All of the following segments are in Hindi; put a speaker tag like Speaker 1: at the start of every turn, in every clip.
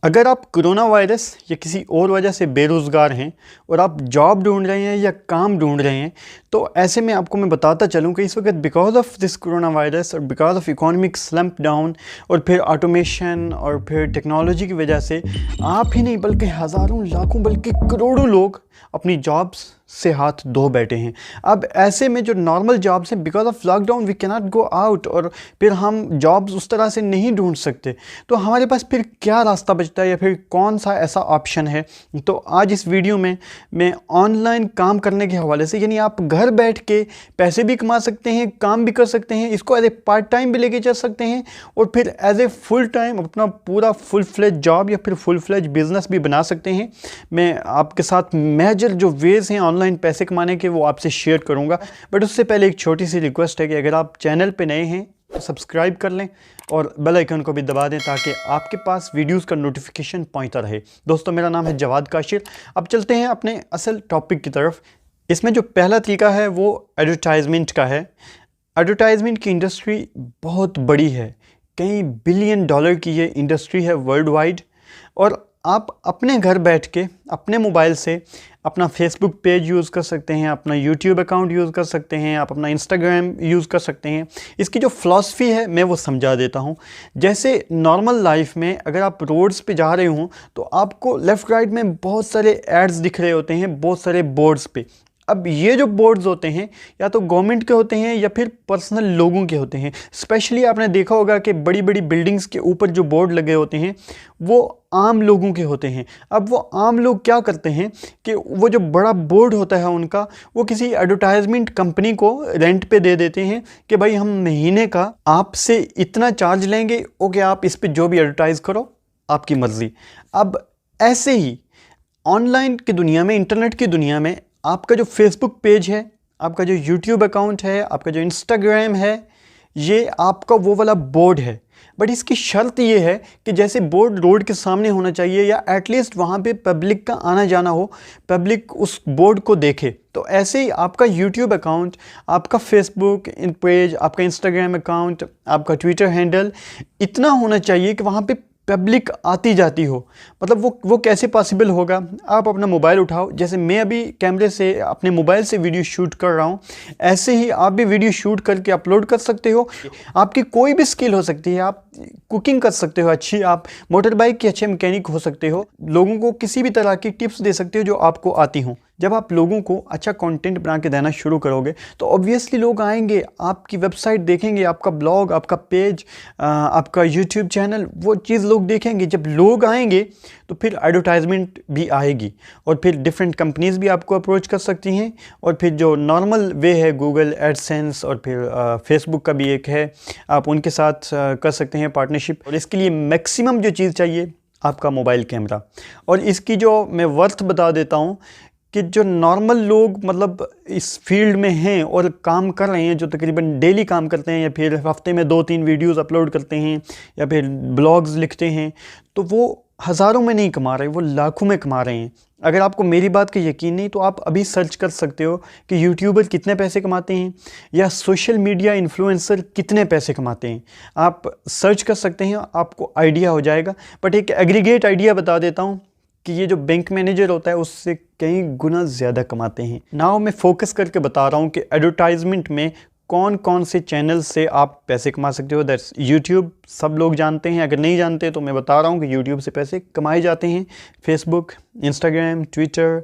Speaker 1: अगर आप कोरोना वायरस या किसी और वजह से बेरोज़गार हैं और आप जॉब ढूंढ रहे हैं या काम ढूंढ रहे हैं, तो ऐसे में आपको मैं बताता चलूं कि इस वक्त because of this corona virus और because of economic slump down और फिर ऑटोमेशन और फिर टेक्नोलॉजी की वजह से आप ही नहीं बल्कि हज़ारों लाखों बल्कि करोड़ों लोग अपनी जॉब्स से हाथ धो बैठे हैं। अब ऐसे में जो नॉर्मल जॉब्स हैं, because of lockdown we can not go out और फिर हम जॉब्स उस तरह से नहीं ढूंढ सकते, तो हमारे पास फिर क्या रास्ता बचता है या फिर कौन सा ऐसा ऑप्शन है। तो आज इस वीडियो में मैं ऑनलाइन काम करने के हवाले से, यानी आप घर बैठ के पैसे भी कमा सकते हैं, काम भी कर सकते हैं, इसको एज ए पार्ट टाइम भी लेके चल सकते हैं और फिर एज ए फुल टाइम अपना पूरा फुल फ्लेज जॉब या फिर फुल फ्लेज बिजनेस भी बना सकते हैं। मैं आपके साथ मेजर जो वेज हैं ऑनलाइन पैसे कमाने के वो आपसे शेयर करूंगा, बट उससे पहले एक छोटी सी रिक्वेस्ट है कि अगर आप चैनल पे नए हैं तो सब्सक्राइब कर लें और बेल आइकन को भी दबा दें ताकि आपके पास वीडियोस का नोटिफिकेशन पहुंचता रहे। दोस्तों, मेरा नाम है जवाद काशिर। अब चलते हैं अपने असल टॉपिक की तरफ। इसमें जो पहला तरीका है वो एडवर्टाइजमेंट का है। एडवर्टाइजमेंट की इंडस्ट्री बहुत बड़ी है, कई बिलियन डॉलर की ये इंडस्ट्री है वर्ल्ड वाइड, और आप अपने घर बैठ के अपने मोबाइल से अपना फेसबुक पेज यूज़ कर सकते हैं, अपना यूट्यूब अकाउंट यूज़ कर सकते हैं, आप अपना इंस्टाग्राम यूज़ कर सकते हैं। इसकी जो फ़िलासफ़ी है मैं वो समझा देता हूँ। जैसे नॉर्मल लाइफ में अगर आप रोड्स पे जा रहे हों तो आपको लेफ़्ट राइट में बहुत सारे एड्स दिख रहे होते हैं, बहुत सारे बोर्ड्स पे। अब ये जो बोर्ड्स होते हैं या तो गवर्नमेंट के होते हैं या फिर पर्सनल लोगों के होते हैं। स्पेशली आपने देखा होगा कि बड़ी बड़ी बिल्डिंग्स के ऊपर जो बोर्ड लगे होते हैं वो आम लोगों के होते हैं। अब वो आम लोग क्या करते हैं कि वो जो बड़ा बोर्ड होता है उनका, वो किसी एडवर्टाइजमेंट कंपनी को रेंट पे दे देते हैं कि भाई हम महीने का आपसे इतना चार्ज लेंगे, ओके आप इस पे जो भी एडवर्टाइज़ करो, आपकी मर्ज़ी। अब ऐसे ही ऑनलाइन की दुनिया में, इंटरनेट की दुनिया में, आपका जो फेसबुक पेज है, आपका जो यूट्यूब अकाउंट है, आपका जो इंस्टाग्राम है, ये आपका वो वाला बोर्ड है। बट इसकी शर्त ये है कि जैसे बोर्ड रोड के सामने होना चाहिए या एटलीस्ट वहाँ पे पब्लिक का आना जाना हो, पब्लिक उस बोर्ड को देखे। तो ऐसे ही आपका यूट्यूब अकाउंट, आपका फेसबुक पेज, आपका इंस्टाग्राम अकाउंट, आपका ट्विटर हैंडल इतना होना चाहिए कि वहाँ पे पब्लिक आती जाती हो। मतलब वो कैसे पॉसिबल होगा? आप अपना मोबाइल उठाओ, जैसे मैं अभी कैमरे से अपने मोबाइल से वीडियो शूट कर रहा हूँ, ऐसे ही आप भी वीडियो शूट करके अपलोड कर सकते हो। आपकी कोई भी स्किल हो सकती है, आप कुकिंग कर सकते हो अच्छी, आप मोटर बाइक के अच्छे मैकेनिक हो सकते हो, लोगों को किसी भी तरह की टिप्स दे सकते हो जो आपको आती हों। जब आप लोगों को अच्छा कंटेंट बना के देना शुरू करोगे तो ऑब्वियसली लोग आएंगे, आपकी वेबसाइट देखेंगे, आपका ब्लॉग, आपका पेज, आपका यूट्यूब चैनल, वो चीज़ लोग देखेंगे। जब लोग आएंगे तो फिर एडवर्टाइजमेंट भी आएगी और फिर डिफरेंट कंपनीज़ भी आपको अप्रोच कर सकती हैं। और फिर जो नॉर्मल वे है गूगल एडसेंस और फिर फेसबुक का भी एक है, आप उनके साथ कर सकते हैं पार्टनरशिप। और इसके लिए मैक्सिमम जो चीज़ चाहिए आपका मोबाइल कैमरा। और इसकी जो मैं वर्थ बता देता हूँ कि जो नॉर्मल लोग मतलब इस फील्ड में हैं और काम कर रहे हैं, जो तकरीबन डेली काम करते हैं या फिर हफ्ते में 2-3 वीडियोस अपलोड करते हैं या फिर ब्लॉग्स लिखते हैं, तो वो हज़ारों में नहीं कमा रहे, वो लाखों में कमा रहे हैं। अगर आपको मेरी बात का यकीन नहीं तो आप अभी सर्च कर सकते हो कि यूट्यूबर कितने पैसे कमाते हैं या सोशल मीडिया इन्फ्लुएंसर कितने पैसे कमाते हैं। आप सर्च कर सकते हैं, आपको आइडिया हो जाएगा। बट एक एग्रीगेट आइडिया बता देता हूँ कि ये जो बैंक मैनेजर होता है उससे कई गुना ज़्यादा कमाते हैं। नाउ मैं फोकस करके बता रहा हूँ कि एडवर्टाइजमेंट में कौन कौन से चैनल से आप पैसे कमा सकते हो। दैट्स यूट्यूब, सब लोग जानते हैं। अगर नहीं जानते तो मैं बता रहा हूँ कि यूट्यूब से पैसे कमाए जाते हैं। फेसबुक, इंस्टाग्राम, ट्विटर,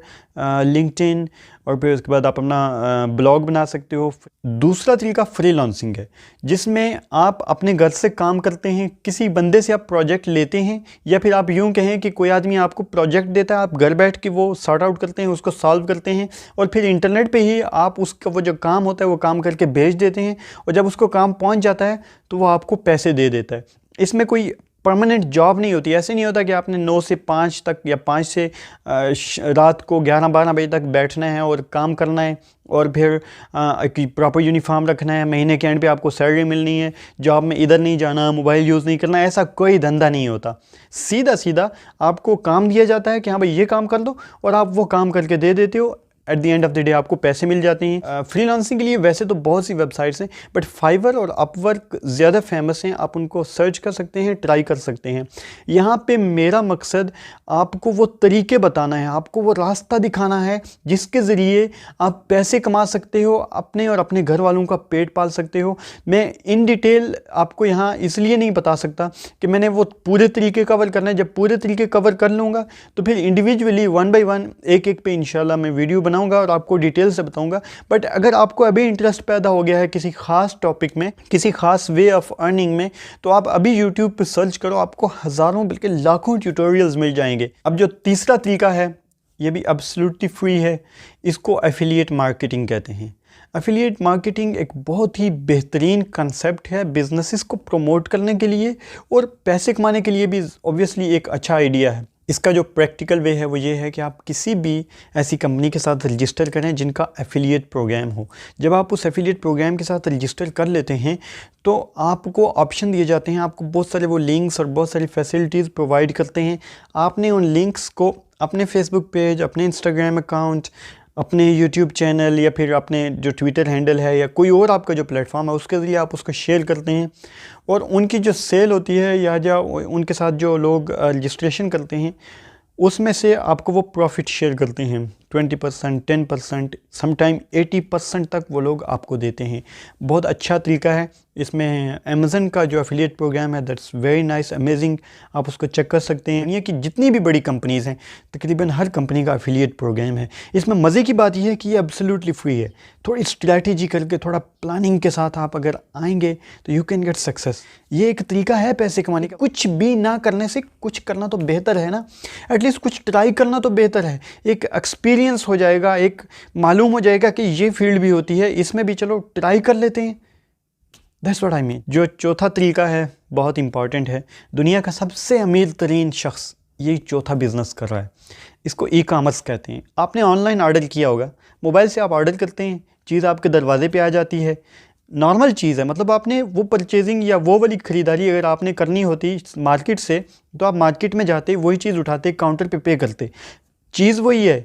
Speaker 1: लिंक्डइन, और फिर उसके बाद आप अपना ब्लॉग बना सकते हो। दूसरा तरीका फ्रीलांसिंग है, जिसमें आप अपने घर से काम करते हैं, किसी बंदे से आप प्रोजेक्ट लेते हैं, या फिर आप यूँ कहें कि कोई आदमी आपको प्रोजेक्ट देता है, आप घर बैठ के वो सॉर्ट आउट करते हैं, उसको सॉल्व करते हैं, और फिर इंटरनेट पे ही आप उसका वो जो काम होता है वो काम करके भेज देते हैं, और जब उसको काम पहुंच जाता है तो वो आपको पैसे दे देता है। इसमें कोई परमानेंट जॉब नहीं होती। ऐसे नहीं होता कि आपने 9 से 5 तक या 5 से रात को 11-12 बजे तक बैठना है और काम करना है और फिर प्रॉपर यूनिफॉर्म रखना है, महीने के एंड पे आपको सैलरी मिलनी है, जॉब में इधर नहीं जाना, मोबाइल यूज़ नहीं करना। ऐसा कोई धंधा नहीं होता। सीधा सीधा आपको काम दिया जाता है कि हाँ भाई ये काम कर दो, और आप वो काम करके दे देते हो। At the end of the day आपको पैसे मिल जाते हैं। फ्रीलांसिंग के लिए वैसे तो बहुत सी वेबसाइट्स हैं, बट फाइवर और अपवर्क ज़्यादा फेमस हैं। आप उनको सर्च कर सकते हैं, ट्राई कर सकते हैं। यहाँ पे मेरा मकसद आपको वो तरीके बताना है, आपको वो रास्ता दिखाना है जिसके ज़रिए आप पैसे कमा सकते हो, अपने और अपने घर वालों का पेट पाल सकते हो। मैं इन डिटेल आपको यहाँ इसलिए नहीं बता सकता कि मैंने वो पूरे तरीके कवर करना है। जब पूरे तरीके कवर कर लूँगा तो फिर इंडिविजुअली वन बाय वन एक एक पे इंशाल्लाह मैं वीडियो बनाऊंगा और आपको डिटेल से बताऊंगा। बट अगर आपको अभी इंटरेस्ट पैदा हो गया है किसी खास टॉपिक में, किसी खास वे ऑफ अर्निंग में, तो आप अभी यूट्यूब पे सर्च करो, आपको हज़ारों बल्कि लाखों ट्यूटोरियल्स मिल जाएंगे। अब जो तीसरा तरीका है ये भी एब्सोल्युटली फ्री है, इसको एफिलिएट मार्केटिंग कहते हैं। एफिलिएट मार्केटिंग एक बहुत ही बेहतरीन कंसेप्ट है बिजनेसेस को प्रमोट करने के लिए और पैसे कमाने के लिए भी ऑब्वियसली एक अच्छा आइडिया है। इसका जो प्रैक्टिकल वे है वो ये है कि आप किसी भी ऐसी कंपनी के साथ रजिस्टर करें जिनका एफिलिएट प्रोग्राम हो। जब आप उस एफिलिएट प्रोग्राम के साथ रजिस्टर कर लेते हैं तो आपको ऑप्शन दिए जाते हैं, आपको बहुत सारे वो लिंक्स और बहुत सारी फैसिलिटीज़ प्रोवाइड करते हैं। आपने उन लिंक्स को अपने फेसबुक पेज, अपने इंस्टाग्राम अकाउंट, अपने यूट्यूब चैनल या फिर अपने जो ट्विटर हैंडल है या कोई और आपका जो प्लेटफॉर्म है उसके ज़रिए आप उसको शेयर करते हैं और उनकी जो सेल होती है या जो उनके साथ जो लोग रजिस्ट्रेशन करते हैं उसमें से आपको वो प्रॉफिट शेयर करते हैं। 20%, 10%, समटाइम 80% तक वो लोग आपको देते हैं। बहुत अच्छा तरीका है। इसमें अमेज़न का जो एफिलिएट प्रोग्राम है दैट्स वेरी नाइस, अमेजिंग, आप उसको चेक कर सकते हैं। ये कि जितनी भी बड़ी कंपनीज़ हैं तकरीबन हर कंपनी का एफिलिएट प्रोग्राम है। इसमें मज़े की बात यह है कि ये एब्सोल्युटली फ्री है। थोड़ी स्ट्रैटेजी करके, थोड़ा प्लानिंग के साथ आप अगर आएंगे तो यू कैन गेट सक्सेस। ये एक तरीका है पैसे कमाने का। कुछ भी ना करने से कुछ करना तो बेहतर है ना, एटलीस्ट कुछ ट्राई करना तो बेहतर है। एक एक्सपीरियंस हो जाएगा, एक मालूम हो जाएगा कि ये फील्ड भी होती है, इसमें भी चलो ट्राई कर लेते हैं। That's what I mean. जो चौथा तरीका है बहुत इंपॉर्टेंट है। दुनिया का सबसे अमीर तरीन शख्स यही चौथा बिजनेस कर रहा है। इसको ई कॉमर्स कहते हैं। आपने ऑनलाइन ऑर्डर किया होगा, मोबाइल से आप ऑर्डर करते हैं, चीज़ आपके दरवाजे पे आ जाती है। नॉर्मल चीज़ है, मतलब आपने वो परचेजिंग या वो वाली ख़रीदारी अगर आपने करनी होती मार्केट से तो आप मार्केट में जाते, वही चीज़ उठाते, काउंटर पे करते। चीज़ वही है,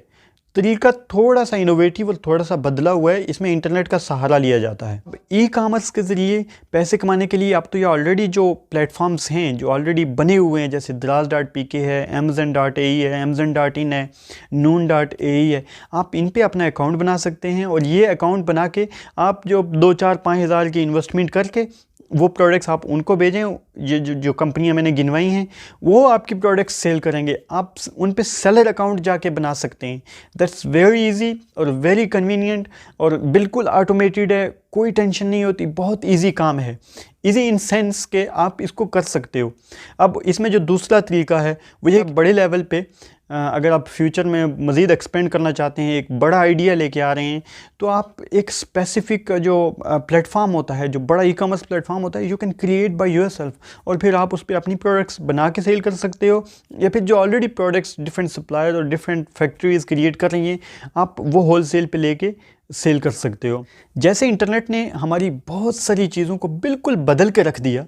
Speaker 1: तरीका थोड़ा सा इनोवेटिव और थोड़ा सा बदला हुआ है। इसमें इंटरनेट का सहारा लिया जाता है। ई कॉमर्स के ज़रिए पैसे कमाने के लिए आप तो ये ऑलरेडी जो प्लेटफॉर्म्स हैं जो ऑलरेडी बने हुए हैं, जैसे Draaz.pk है, Amazon.ae है, Amazon.in है, Noon.ae है, आप इन पे अपना अकाउंट बना सकते हैं और ये अकाउंट बना के आप जो 2-4-5 हज़ार की इन्वेस्टमेंट करके वो प्रोडक्ट्स आप उनको भेजें। ये जो कंपनियां मैंने गिनवाई हैं वो आपकी प्रोडक्ट्स सेल करेंगे। आप उन पे सेलर अकाउंट जाके बना सकते हैं। दैट्स वेरी इजी और वेरी कन्वीनियंट और बिल्कुल ऑटोमेटेड है, कोई टेंशन नहीं होती, बहुत इजी काम है। इजी इन सेंस के आप इसको कर सकते हो। अब इसमें जो दूसरा तरीका है वो ये बड़े लेवल पे अगर आप फ्यूचर में मज़ीद एक्सपेंड करना चाहते हैं, एक बड़ा आइडिया लेके आ रहे हैं, तो आप एक स्पेसिफिक जो प्लेटफॉर्म होता है, जो बड़ा ई कॉमर्स प्लेटफॉर्म होता है, you can create by yourself और फिर आप उस पर अपनी प्रोडक्ट्स बना के सेल कर सकते हो। या फिर जो ऑलरेडी प्रोडक्ट्स डिफरेंट सप्लायर और डिफरेंट फैक्ट्रीज़ क्रिएट कर रही हैं, आप वो होल सेल पर लेके सेल कर सकते हो। जैसे इंटरनेट ने हमारी बहुत सारी चीज़ों को बिल्कुल बदल के रख दिया।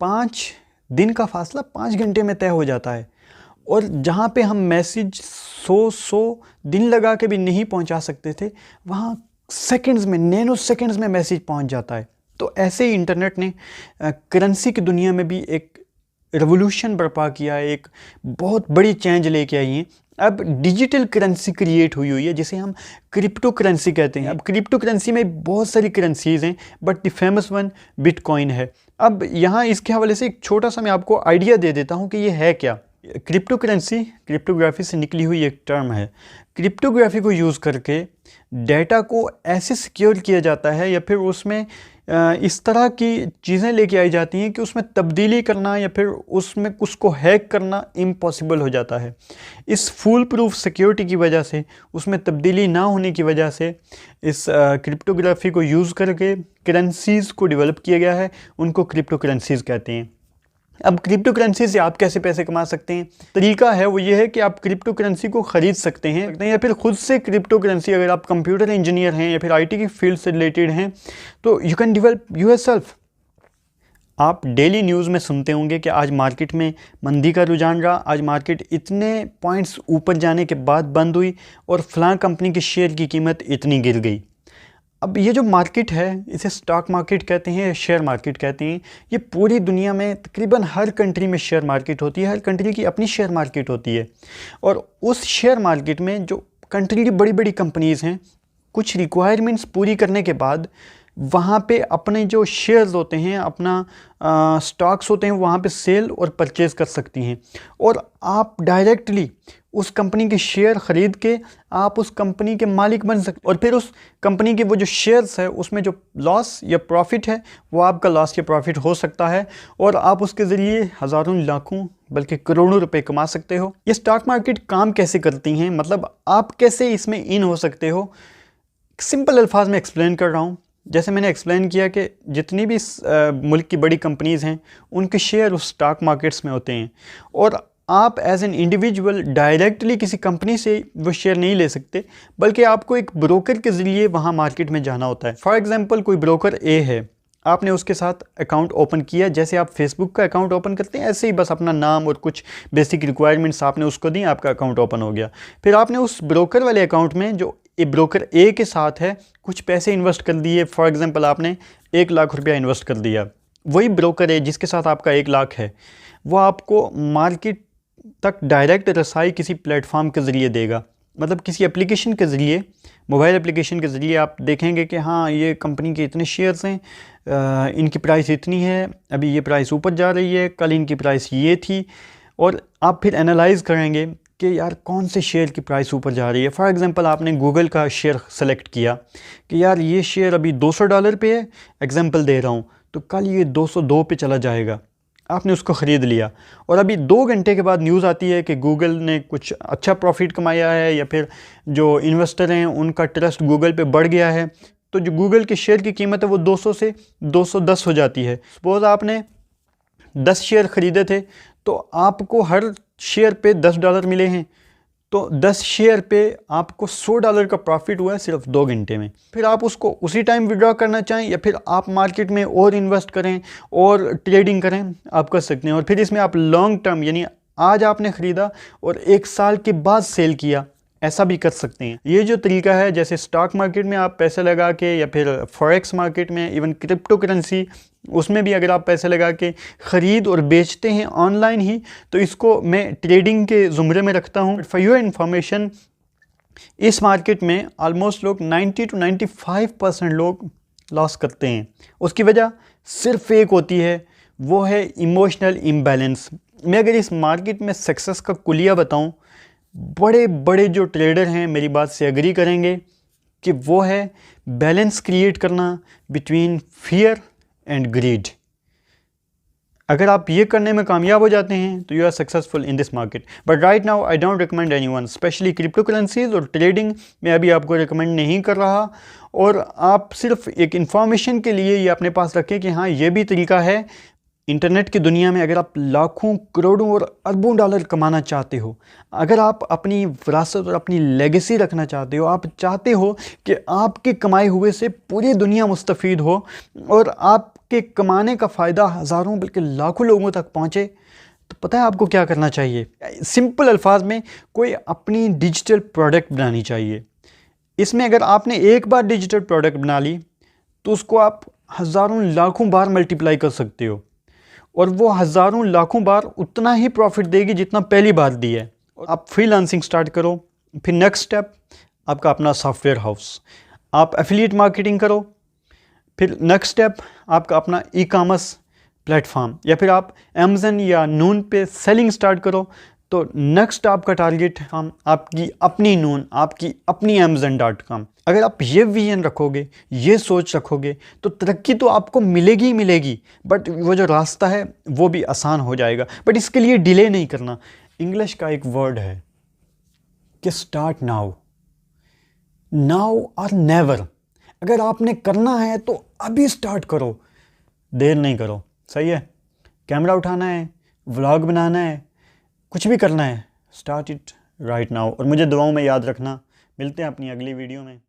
Speaker 1: 5 दिन का फासला 5 घंटे में तय हो जाता है और जहाँ पे हम मैसेज 100 दिन लगा के भी नहीं पहुँचा सकते थे, वहाँ सेकंड्स में, नैनो सेकंड्स में मैसेज पहुँच जाता है। तो ऐसे ही इंटरनेट ने करेंसी की दुनिया में भी एक रेवोल्यूशन बर्पा किया है, एक बहुत बड़ी चेंज लेके आई है। अब डिजिटल करेंसी क्रिएट हुई है जिसे हम क्रिप्टो करेंसी कहते हैं। अब क्रिप्टो करेंसी में बहुत सारी करेंसीज़ हैं but the famous one bitcoin है। अब यहाँ इसके हवाले से एक छोटा सा मैं आपको आइडिया दे देता हूँ कि ये है क्या। क्रिप्टो करेंसी क्रिप्टोग्राफी से निकली हुई एक टर्म है। क्रिप्टोग्राफी को यूज़ करके डेटा को ऐसे सिक्योर किया जाता है या फिर उसमें इस तरह की चीज़ें लेके आई जाती हैं कि उसमें तब्दीली करना या फिर उसमें उसको हैक करना इम्पॉसिबल हो जाता है। इस फुल प्रूफ सिक्योरिटी की वजह से, उसमें तब्दीली ना होने की वजह से इस क्रिप्टोग्राफी को यूज़ करके करेंसीज़ को डेवलप किया गया है। उनको क्रिप्टो करेंसीज़ कहते हैं। अब क्रिप्टो करेंसी से आप कैसे पैसे कमा सकते हैं? तरीका है वो ये है कि आप क्रिप्टो करेंसी को ख़रीद सकते हैं या फिर ख़ुद से क्रिप्टो करेंसी, अगर आप कंप्यूटर इंजीनियर हैं या फिर आईटी की फील्ड से रिलेटेड हैं तो यू कैन डेवलप योरसेल्फ। आप डेली न्यूज़ में सुनते होंगे कि आज मार्केट में मंदी का रुझान रहा, आज मार्केट इतने पॉइंट्स ऊपर जाने के बाद बंद हुई और फलां कंपनी के शेयर की कीमत इतनी गिर गई। अब ये जो मार्केट है इसे स्टॉक मार्केट कहते हैं या शेयर मार्केट कहते हैं। ये पूरी दुनिया में तकरीबन हर कंट्री में शेयर मार्केट होती है, हर कंट्री की अपनी शेयर मार्केट होती है। और उस शेयर मार्केट में जो कंट्री की बड़ी बड़ी कंपनीज़ हैं, कुछ रिक्वायरमेंट्स पूरी करने के बाद वहाँ पे अपने जो शेयर्स होते हैं, अपना स्टॉक्स होते हैं, वहाँ पे सेल और परचेज़ कर सकती हैं। और आप डायरेक्टली उस कंपनी के शेयर ख़रीद के आप उस कंपनी के मालिक बन सकते, और फिर उस कंपनी के वो जो शेयर्स है उसमें जो लॉस या प्रॉफिट है वो आपका लॉस या प्रॉफिट हो सकता है, और आप उसके ज़रिए हज़ारों लाखों बल्कि करोड़ों रुपए कमा सकते हो। ये स्टॉक मार्केट काम कैसे करती हैं, मतलब आप कैसे इसमें इन हो सकते हो, सिंपल अल्फाज में एक्सप्लेन कर रहा हूँ। जैसे मैंने एक्सप्लेन किया कि जितनी भी मुल्क की बड़ी कंपनीज़ हैं उनके शेयर उस स्टॉक मार्केट्स में होते हैं, और आप एज एन इंडिविजुअल डायरेक्टली किसी कंपनी से वो शेयर नहीं ले सकते, बल्कि आपको एक ब्रोकर के ज़रिए वहाँ मार्केट में जाना होता है। फॉर एग्ज़ाम्पल कोई ब्रोकर ए है, आपने उसके साथ अकाउंट ओपन किया, जैसे आप फेसबुक का अकाउंट ओपन करते हैं ऐसे ही बस अपना नाम और कुछ बेसिक रिक्वायरमेंट्स आपने उसको दी, आपका अकाउंट ओपन हो गया। फिर आपने उस ब्रोकर वाले अकाउंट में जो ब्रोकर ए के साथ है कुछ पैसे इन्वेस्ट कर दिए। फॉर एग्ज़ाम्पल आपने 1 लाख रुपया इन्वेस्ट कर दिया। वही ब्रोकर है जिसके साथ आपका 1 लाख है, वो आपको मार्केट तक डायरेक्ट रसाई किसी प्लेटफॉर्म के ज़रिए देगा, मतलब किसी एप्लीकेशन के ज़रिए, मोबाइल एप्लीकेशन के ज़रिए आप देखेंगे कि हाँ ये कंपनी के इतने शेयर्स हैं, इनकी प्राइस इतनी है, अभी ये प्राइस ऊपर जा रही है, कल इनकी प्राइस ये थी, और आप फिर एनालाइज़ करेंगे कि यार कौन से शेयर की प्राइस ऊपर जा रही है। फॉर एग्ज़ाम्पल आपने गूगल का शेयर सेलेक्ट किया कि यार ये शेयर अभी $200 पे है, एग्ज़ाम्पल दे रहा हूँ, तो कल ये 202 पे चला जाएगा। आपने उसको ख़रीद लिया, और अभी 2 घंटे के बाद न्यूज़ आती है कि गूगल ने कुछ अच्छा प्रॉफिट कमाया है, या फिर जो इन्वेस्टर हैं उनका ट्रस्ट गूगल पे बढ़ गया है, तो जो गूगल के शेयर की कीमत है वो 200 से 210 हो जाती है। सपोज़ आपने 10 शेयर ख़रीदे थे, तो आपको हर शेयर पे $10 मिले हैं, तो 10 शेयर पे आपको $100 का प्रॉफिट हुआ है सिर्फ 2 घंटे में। फिर आप उसको उसी टाइम विड्रॉ करना चाहें या फिर आप मार्केट में और इन्वेस्ट करें और ट्रेडिंग करें, आप कर सकते हैं। और फिर इसमें आप लॉन्ग टर्म यानी आज आपने ख़रीदा और 1 साल के बाद सेल किया, ऐसा भी कर सकते हैं। ये जो तरीका है, जैसे स्टॉक मार्केट में आप पैसे लगा के, या फिर फॉरेक्स मार्केट में, इवन क्रिप्टो करेंसी, उसमें भी अगर आप पैसे लगा के ख़रीद और बेचते हैं ऑनलाइन ही, तो इसको मैं ट्रेडिंग के ज़ुमरे में रखता हूँ। फॉर योर इन्फॉर्मेशन, इस मार्केट में ऑलमोस्ट लोग 90 to 95% लोग लॉस करते हैं। उसकी वजह सिर्फ एक होती है, वो है इमोशनल इम्बैलेंस। मैं अगर इस मार्केट में सक्सेस का कुलिया बताऊँ, बड़े बड़े जो ट्रेडर हैं मेरी बात से एग्री करेंगे कि वो है बैलेंस क्रिएट करना बिटवीन फियर एंड ग्रीड। अगर आप ये करने में कामयाब हो जाते हैं तो you are successful in this market. But right now I don't recommend anyone, specially crypto currencies और ट्रेडिंग मैं अभी आपको रिकमेंड नहीं कर रहा। और आप सिर्फ एक इन्फॉर्मेशन के लिए ये अपने पास रखें कि हाँ ये भी तरीका है। इंटरनेट की दुनिया में अगर आप लाखों करोड़ों और अरबों डॉलर कमाना चाहते हो, अगर आप अपनी विरासत और अपनी लेगेसी रखना चाहते हो, आप चाहते हो कि आपके कमाए हुए से पूरी दुनिया मुस्तफ़ीद हो और आपके कमाने का फ़ायदा हज़ारों बल्कि लाखों लोगों तक पहुँचे, तो पता है आपको क्या करना चाहिए? सिंपल अल्फाज में कोई अपनी डिजिटल प्रोडक्ट बनानी चाहिए। इसमें अगर आपने एक बार डिजिटल प्रोडक्ट बना ली तो उसको आप हज़ारों लाखों बार मल्टीप्लाई कर सकते हो, और वो हज़ारों लाखों बार उतना ही प्रॉफिट देगी जितना पहली बार दी है। आप फ्रीलांसिंग स्टार्ट करो, फिर नेक्स्ट स्टेप आपका अपना सॉफ्टवेयर हाउस, आप एफिलिएट मार्केटिंग करो, फिर नेक्स्ट स्टेप आपका अपना ई कॉमर्स प्लेटफॉर्म, या फिर आप अमेज़न या नून पे सेलिंग स्टार्ट करो। तो नेक्स्ट आपका टारगेट हम आपकी अपनी नून, आपकी अपनी amazon.com। अगर आप ये विजन रखोगे, ये सोच रखोगे, तो तरक्की तो आपको मिलेगी ही मिलेगी, बट वो जो रास्ता है वो भी आसान हो जाएगा। बट इसके लिए डिले नहीं करना। इंग्लिश का एक वर्ड है कि स्टार्ट नाउ, नाउ और नेवर। अगर आपने करना है तो अभी स्टार्ट करो, देर नहीं करो। सही है? कैमरा उठाना है, व्लॉग बनाना है, कुछ भी करना है, स्टार्ट इट राइट नाउ। और मुझे दुआओं में याद रखना। मिलते हैं अपनी अगली वीडियो में।